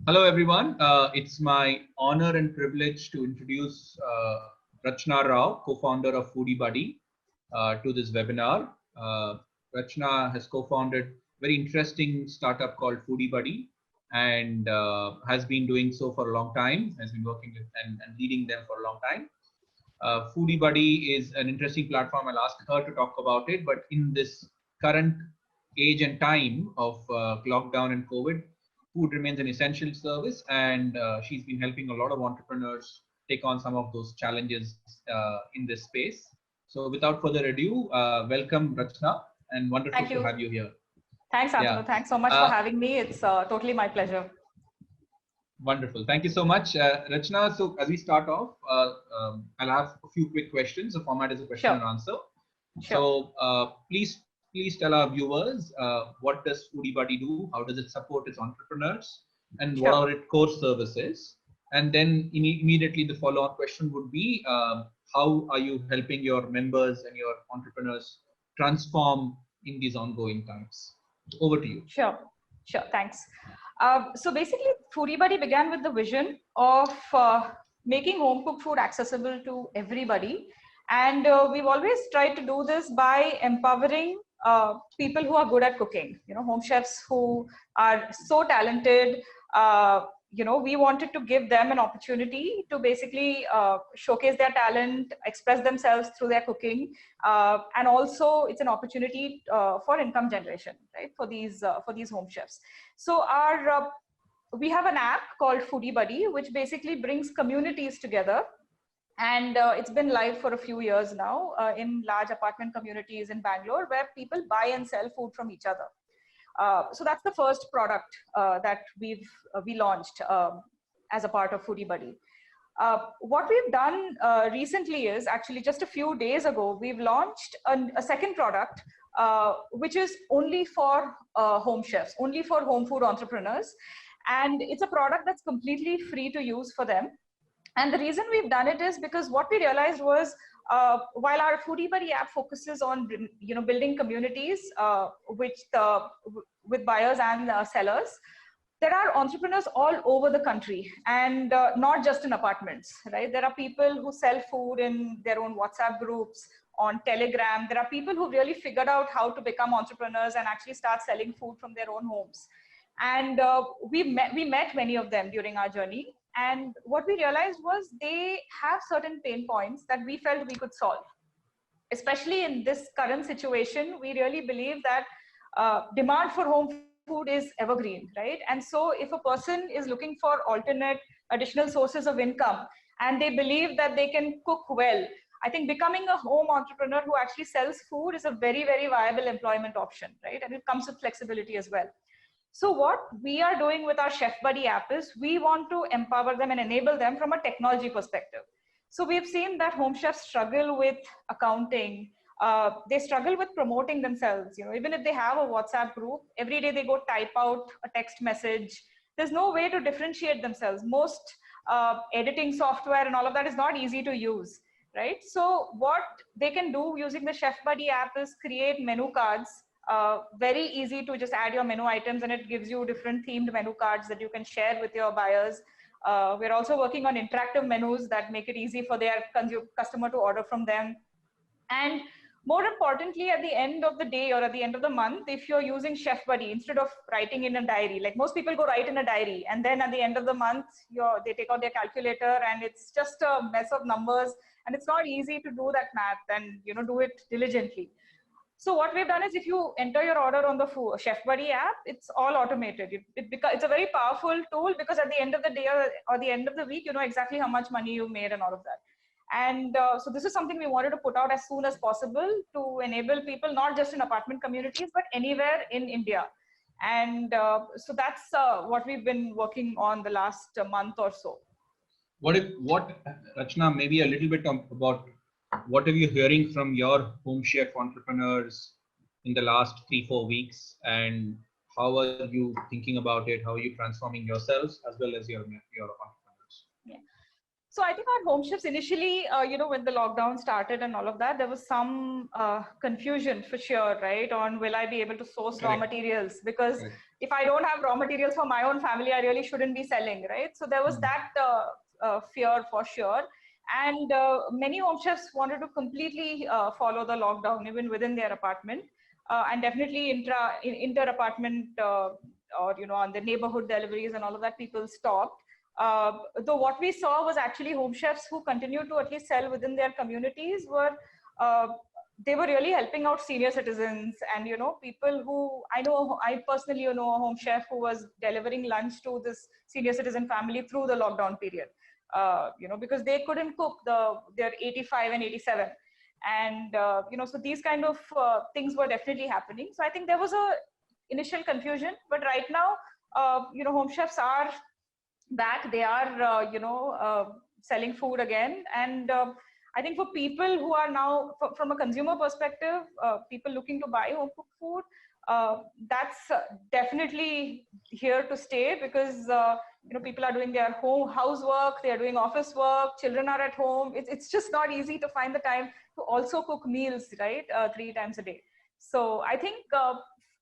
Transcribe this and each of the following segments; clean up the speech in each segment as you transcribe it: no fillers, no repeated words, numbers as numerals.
Hello, everyone. It's my honor and privilege to introduce Rachna Rao, co-founder of Foodie Buddy, to this webinar. Rachna has co-founded a very interesting startup called Foodie Buddy and has been doing so for a long time, has been working with and leading them for a long time. Foodie Buddy is an interesting platform. I'll ask her to talk about it, but in this current age and time of lockdown and COVID, food remains an essential service, and she's been helping a lot of entrepreneurs take on some of those challenges in this space. So without further ado, welcome Rachna, and wonderful Thank to you. have you here. Thanks, Yeah. Antanu. Thanks so much for having me. It's totally my pleasure. Wonderful. Thank you so much, Rachna. So as we start off, I'll have a few quick questions. The format is a question and answer. Sure. So please tell our viewers what does Foodie Buddy do? How does it support its entrepreneurs? And what are its core services? And then immediately the follow-on question would be, how are you helping your members and your entrepreneurs transform in these ongoing times? Over to you. Sure. Thanks. So basically, Foodie Buddy began with the vision of making home cooked food accessible to everybody. And we've always tried to do this by empowering people who are good at cooking, home chefs who are so talented. We wanted to give them an opportunity to basically showcase their talent, express themselves through their cooking, and also it's an opportunity for income generation, right, for these home chefs. So we have an app called Foodie Buddy, which basically brings communities together. And it's been live for a few years now in large apartment communities in Bangalore, where people buy and sell food from each other. So that's the first product that we launched as a part of Foodie Buddy. What we've done recently is actually just a few days ago, we've launched a second product, which is only for home chefs, only for home food entrepreneurs. And it's a product that's completely free to use for them. And the reason we've done it is because what we realized was, while our Foodie Buddy app focuses on building communities with buyers and sellers, there are entrepreneurs all over the country, and not just in apartments, right? There are people who sell food in their own WhatsApp groups, on Telegram. There are people who really figured out how to become entrepreneurs and actually start selling food from their own homes. And we met many of them during our journey. And what we realized was they have certain pain points that we felt we could solve. Especially in this current situation, we really believe that demand for home food is evergreen, right? And so if a person is looking for alternate additional sources of income and they believe that they can cook well, I think becoming a home entrepreneur who actually sells food is a very, very viable employment option, right? And it comes with flexibility as well. So what we are doing with our Chef Buddy app is we want to empower them and enable them from a technology perspective. So we've seen that home chefs struggle with accounting. They struggle with promoting themselves. Even if they have a WhatsApp group, every day they go type out a text message. There's no way to differentiate themselves. Most editing software and all of that is not easy to use, right? So what they can do using the Chef Buddy app is create menu cards. Very easy to just add your menu items, and it gives you different themed menu cards that you can share with your buyers. We're also working on interactive menus that make it easy for their customer to order from them. And more importantly, at the end of the day or at the end of the month, if you're using Chef Buddy, instead of writing in a diary, like most people go write in a diary, and then at the end of the month, they take out their calculator and it's just a mess of numbers, and it's not easy to do that math and do it diligently. So what we've done is, if you enter your order on the Chef Buddy app, it's all automated. It's a very powerful tool, because at the end of the day or the end of the week, you know exactly how much money you made and all of that. And so this is something we wanted to put out as soon as possible to enable people, not just in apartment communities, but anywhere in India. And so that's what we've been working on the last month or so. Rachna, maybe a little bit about what are you hearing from your home chef entrepreneurs in the last 3-4 weeks, and how are you thinking about it? How are you transforming yourselves as well as your entrepreneurs? Yeah. So I think our home chefs initially, when the lockdown started and all of that, there was some confusion for sure, right? On will I be able to source raw materials? Because if I don't have raw materials for my own family, I really shouldn't be selling, right? So there was that fear for sure. And many home chefs wanted to completely follow the lockdown, even within their apartment. And definitely inter-apartment or, on the neighborhood deliveries and all of that, people stopped. Though what we saw was actually home chefs who continued to at least sell within their communities they were really helping out senior citizens and people who I personally a home chef who was delivering lunch to this senior citizen family through the lockdown period. Because they couldn't cook, they're 85 and 87, and so these kind of things were definitely happening. So I think there was a initial confusion, but right now home chefs are back. They are selling food again, and I think for people who are now from a consumer perspective, people looking to buy home cooked food, that's definitely here to stay, because people are doing their home housework, they are doing office work, children are at home. It's just not easy to find the time to also cook meals, right? 3 times a day. So I think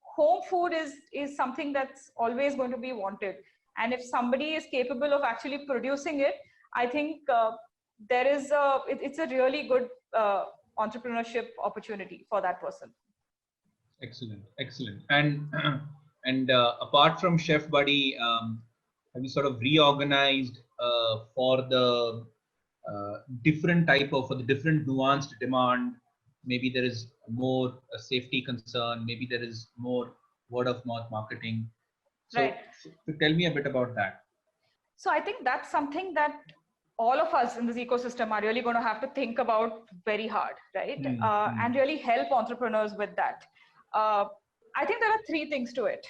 home food is something that's always going to be wanted. And if somebody is capable of actually producing it, I think it's a really good entrepreneurship opportunity for that person. Excellent, excellent. And apart from Chef Buddy, have you sort of reorganized for the different for the different nuanced demand? Maybe there is more a safety concern. Maybe there is more word of mouth marketing. So, right. So tell me a bit about that. So I think that's something that all of us in this ecosystem are really going to have to think about very hard, right? And really help entrepreneurs with that. I think there are 3 things to it.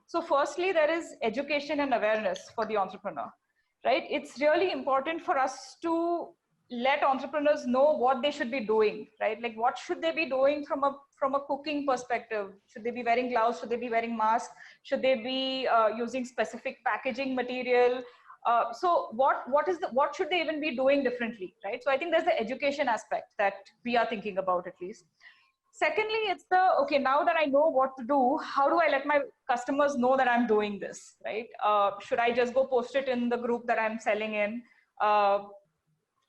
So firstly, there is education and awareness for the entrepreneur, right? It's really important for us to let entrepreneurs know what they should be doing, right? Like what should they be doing from a cooking perspective? Should they be wearing gloves? Should they be wearing masks? Should they be using specific packaging material? So what should they even be doing differently, right? So I think there's the education aspect that we are thinking about at least. Secondly, it's okay, now that I know what to do, how do I let my customers know that I'm doing this, right? Should I just go post it in the group that I'm selling in?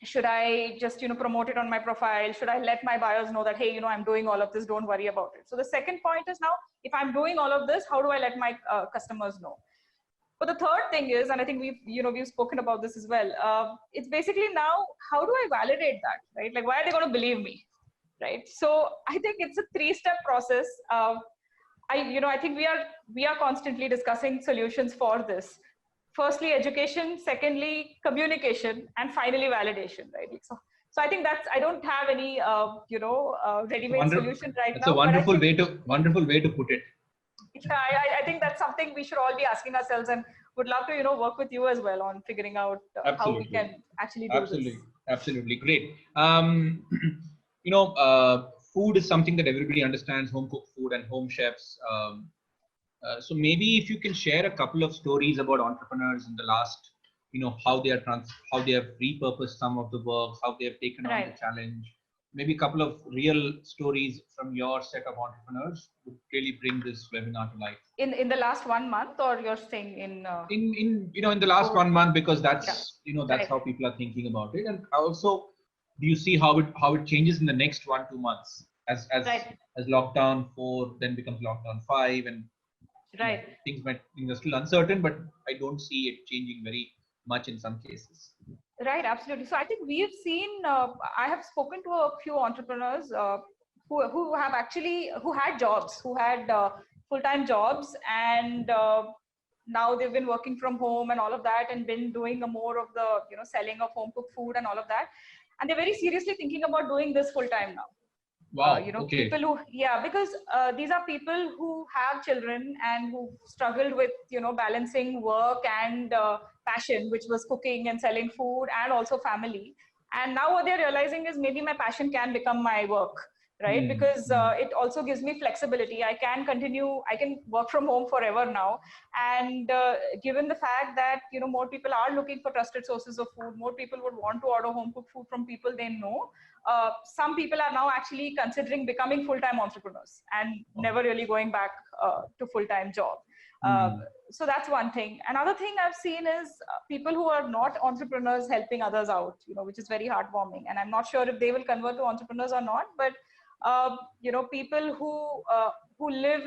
Should I just, promote it on my profile? Should I let my buyers know that, hey, I'm doing all of this, don't worry about it. So the second point is now, if I'm doing all of this, how do I let my customers know? But the third thing is, and I think we've spoken about this as well. It's basically now, how do I validate that, right? Like, why are they going to believe me, right? So I think it's a 3-step process. I think we are constantly discussing solutions for this. Firstly, education. Secondly, communication, and finally, validation, right? So I think I don't have any ready-made solution right now. That's a wonderful way to put it. Yeah, I think that's something we should all be asking ourselves, and would love to work with you as well on figuring out how we can actually do this. Absolutely, great. Food is something that everybody understands, home cooked food and home chefs. So maybe if you can share a couple of stories about entrepreneurs in the last, how they have repurposed some of the work, how they have taken on the challenge. Maybe a couple of real stories from your set of entrepreneurs would really bring this webinar to life. In the last 1 month, or you're saying in the last 1 month, because that's that's how people are thinking about it. And also, do you see how it changes in the next 1-2 months as lockdown 4 then becomes lockdown 5, and things are still uncertain, but I don't see it changing very much in some cases. Right, absolutely. So I think we've seen, I have spoken to a few entrepreneurs who had jobs, who had full-time jobs, and now they've been working from home and all of that, and been doing more of the selling of home cooked food and all of that. And they're very seriously thinking about doing this full-time now. Wow. Okay. People who, because these are people who have children and who struggled with, balancing work and passion, which was cooking and selling food, and also family. And now what they're realizing is maybe my passion can become my work. right? Because it also gives me flexibility. I can work from home forever now. And given the fact that, more people are looking for trusted sources of food, more people would want to order home cooked food from people they know. Some people are now actually considering becoming full-time entrepreneurs and never really going back to full-time job. So that's one thing. Another thing I've seen is people who are not entrepreneurs helping others out, which is very heartwarming. And I'm not sure if they will convert to entrepreneurs or not, but people who live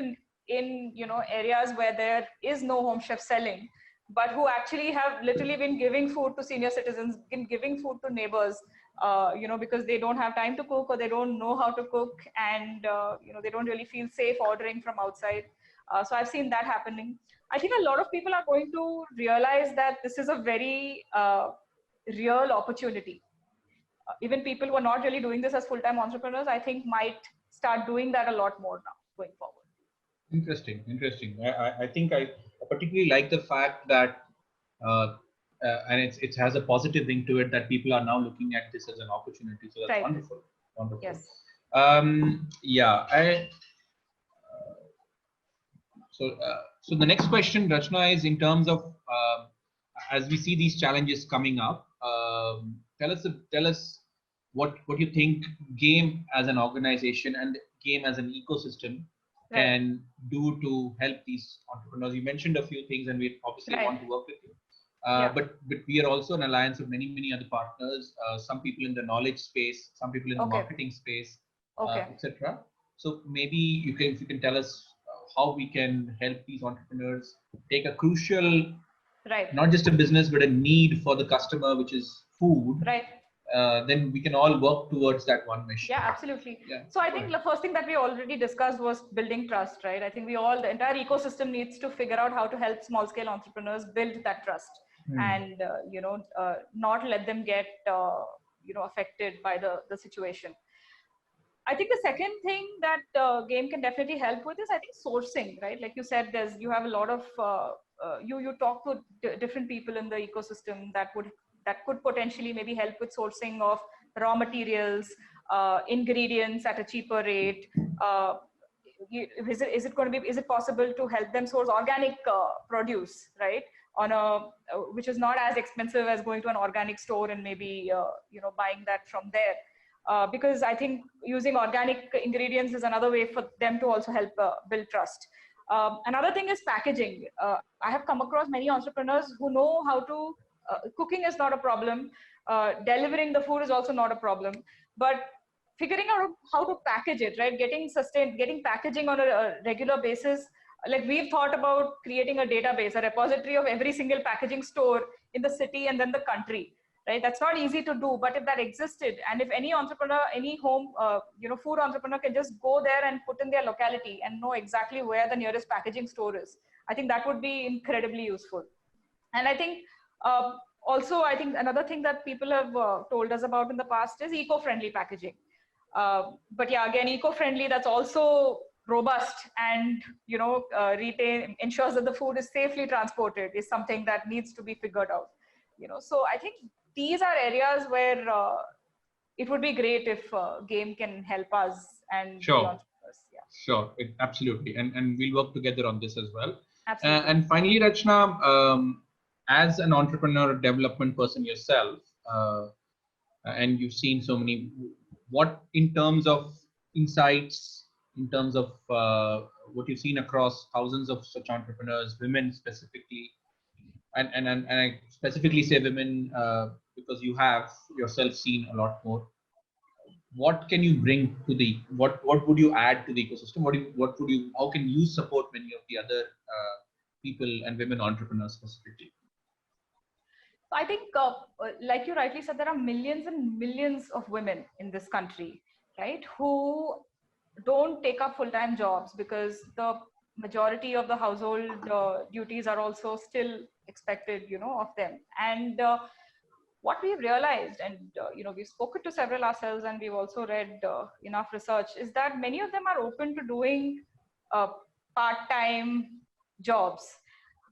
in areas where there is no home chef selling, but who actually have literally been giving food to senior citizens, been giving food to neighbors, because they don't have time to cook or they don't know how to cook, and they don't really feel safe ordering from outside. So I've seen that happening. I think a lot of people are going to realize that this is a very real opportunity. Even people who are not really doing this as full-time entrepreneurs, I think might start doing that a lot more now going forward. Interesting. I think I particularly like the fact that, and it has a positive ring to it, that people are now looking at this as an opportunity. So that's wonderful. Yes. So the next question, Rachna, is in terms of as we see these challenges coming up, tell us what you think Game as an organization and Game as an ecosystem can do to help these entrepreneurs. You mentioned a few things, and we obviously want to work with you. But we are also an alliance of many other partners. Some people in the knowledge space, some people in the marketing space, etc. So maybe if you can tell us how we can help these entrepreneurs take a crucial, not just a business, but a need for the customer, which is food. Then we can all work towards that one mission. Yeah, absolutely. So I think the first thing that we already discussed was building trust, right? I think the entire ecosystem needs to figure out how to help small scale entrepreneurs build that trust and, not let them get, affected by the situation. I think the second thing that Game can definitely help with is, I think, sourcing, right? Like you said, you have a lot of, you talk to different people in the ecosystem that could potentially maybe help with sourcing of raw materials, ingredients at a cheaper rate. Is it possible to help them source organic produce, right? Which is not as expensive as going to an organic store and maybe, buying that from there. Because I think using organic ingredients is another way for them to also help build trust. Another thing is packaging. I have come across many entrepreneurs who know how to, cooking is not a problem. Delivering the food is also not a problem, but figuring out how to package it, right? Getting packaging on a regular basis. Like we've thought about creating a database, a repository of every single packaging store in the city and then the country. Right, that's not easy to do, but if that existed, and if any entrepreneur, any home, food entrepreneur can just go there and put in their locality and know exactly where the nearest packaging store is, I think that would be incredibly useful. And I think also, I think another thing that people have told us about in the past is eco-friendly packaging. But yeah, again, eco-friendly, that's also robust and, ensures that the food is safely transported is something that needs to be figured out. So I think these are areas where it would be great if Game can help us and the entrepreneurs. Sure, absolutely, and we'll work together on this as well. Absolutely. And finally, Rachna, as an entrepreneur development person yourself, and you've seen so many, what in terms of insights, in terms of what you've seen across thousands of such entrepreneurs, women specifically, and I specifically say women because you have yourself seen a lot more. What can you bring to what would you add to the ecosystem? How can you support many of the other people and women entrepreneurs specifically? I think, like you rightly said, there are millions and millions of women in this country, right, who don't take up full-time jobs because the majority of the household duties are also still expected, of them. And what we've realized, and we've spoken to several ourselves, and we've also read enough research, is that many of them are open to doing part-time jobs,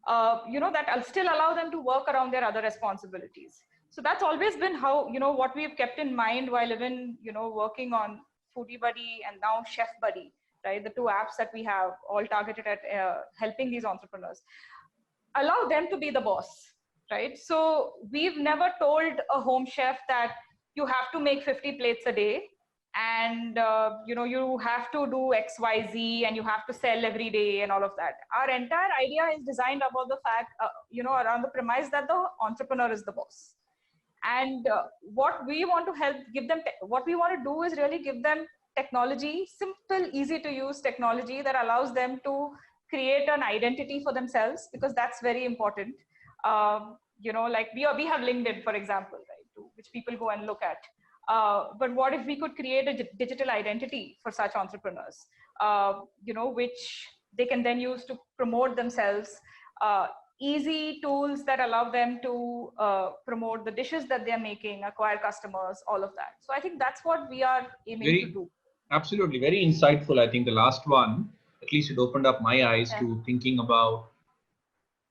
that still allow them to work around their other responsibilities. So that's always been how, what we've kept in mind while even, working on Foodie Buddy and now Chef Buddy, right? The two apps that we have all targeted at helping these entrepreneurs, allow them to be the boss, right? So we've never told a home chef that you have to make 50 plates a day and you have to do XYZ and you have to sell every day and all of that. Our entire idea is designed about the fact, around the premise that the entrepreneur is the boss. And what we want to help give them, what we want to do is really give them technology, simple, easy to use technology that allows them to create an identity for themselves, because that's very important. Like we have LinkedIn, for example, right, which people go and look at. But what if we could create a digital identity for such entrepreneurs, which they can then use to promote themselves, easy tools that allow them to promote the dishes that they're making, acquire customers, all of that. So I think that's what we are aiming to do. Absolutely. Very insightful. I think the last one, at least it opened up my eyes to thinking about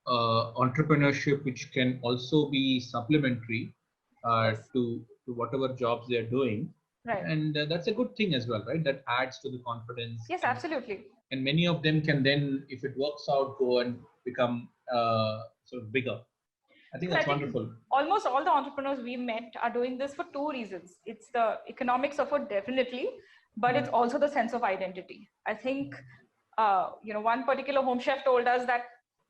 entrepreneurship, which can also be supplementary to whatever jobs they're doing. Right. And that's a good thing as well, right? That adds to the confidence. Yes, absolutely. And many of them can then, if it works out, go and become sort of bigger. I think that's wonderful. Almost all the entrepreneurs we met are doing this for two reasons. It's the economics of it, definitely, but it's also the sense of identity. I think, one particular home chef told us that,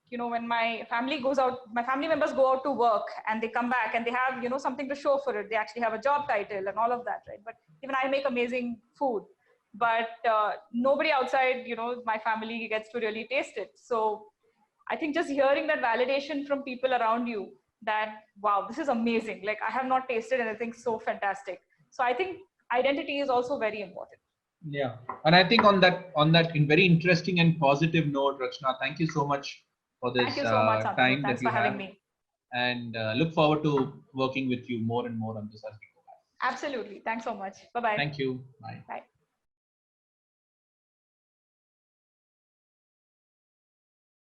when my family members go out to work and they come back and they have, something to show for it. They actually have a job title and all of that, right? But even I make amazing food, but nobody outside, my family gets to really taste it. So I think just hearing that validation from people around you that, wow, this is amazing. Like, I have not tasted anything so fantastic. So I think identity is also very important. Yeah. And I think on that in very interesting and positive note, Rachna, thank you so much for this thank you so much, time Thanks that you for having me. And look forward to working with you more and more on this as we go. Absolutely. Thanks so much. Bye-bye. Thank you. Bye. Bye.